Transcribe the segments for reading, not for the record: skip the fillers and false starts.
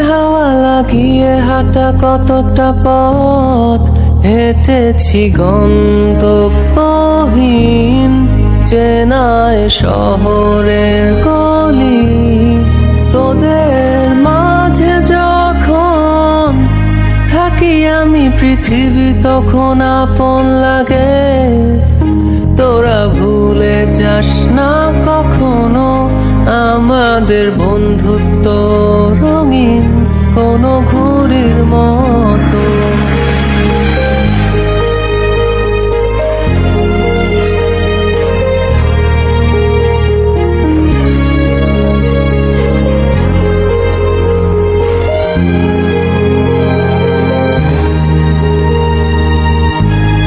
হাওয়া লাগিয়ে হাঁটা কতটা পথ হেঁটেছি গন্তব্যহীন চেনায় শহরের গলি। তোদের মাঝে যখন থাকি আমি পৃথিবী তখন আপন লাগে। তোরা ভুলে যাস না কখনো আমাদের বন্ধুত্ব রঙিন কোনো ঘুড়ির মতো।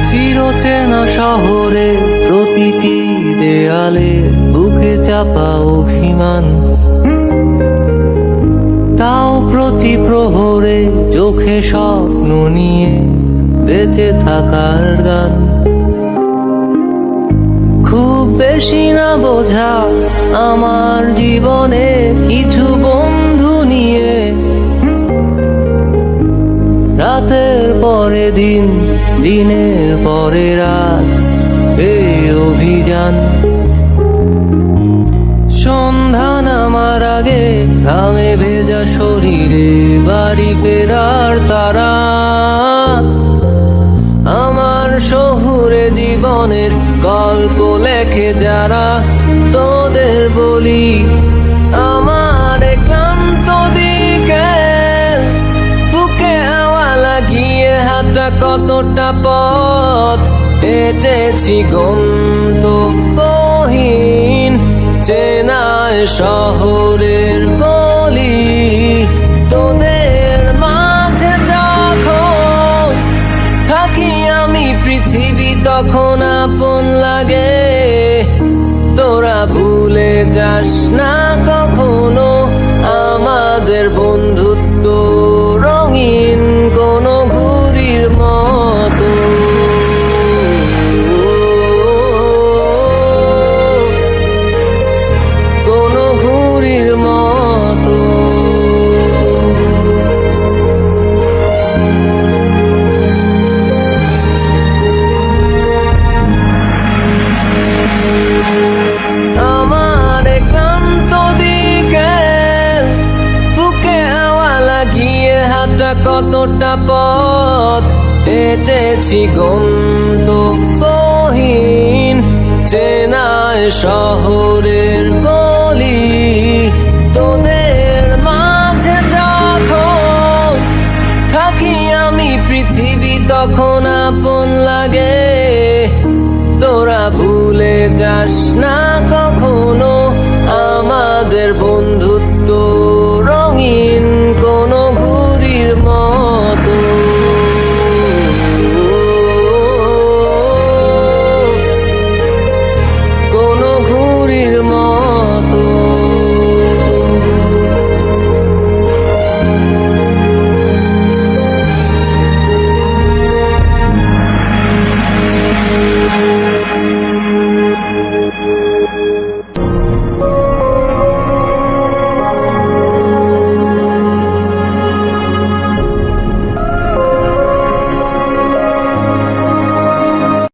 চিরচেনা শহরে প্রতিটি দেয়ালে বুকে চাপা অভিমান, তাও প্রতি প্রহরে চোখে স্বপ্ন নিয়ে বেঁচে থাকার গান। খুব বেশি না বোঝা আমার জীবনে কিছু বন্ধু নিয়ে রাতের পরে দিন, দিনের পরে রাত এই অভিযান। সন্ধ্যা নামার আগে ঘামে ভেজা শরীরে বাড়ি ফেরার তারা। আমার শহুরে জীবনের গল্প লেখে যারা, তোদের বলি আমার ক্লান্ত দিকে বুকে হাওয়া লাগিয়ে হাঁটা কতটা পথ হেঁটেছি গন্তব্যহীন চেনায় শহরের গলি। তোদের মাঝে যখন থাকি আমি পৃথিবী তখন আপন লাগে। তোরা ভুলে যাস না কখনো আমাদের বন্ধুত্ব রঙিন কোনো ঘুড়ির মতো। কোনো ঘুড়ির মতো। আমার ক্লান্ত বিকেল বুকে হাওয়া লাগিয়ে হাঁটা কতটা পথ হেঁটেছি গন্তব্যহীন চেনায় শহরের গলি। তোদের মাঝে যখন থাকি আমি পৃথিবী তখন আপন লাগে। তোরা ভুলে যাস না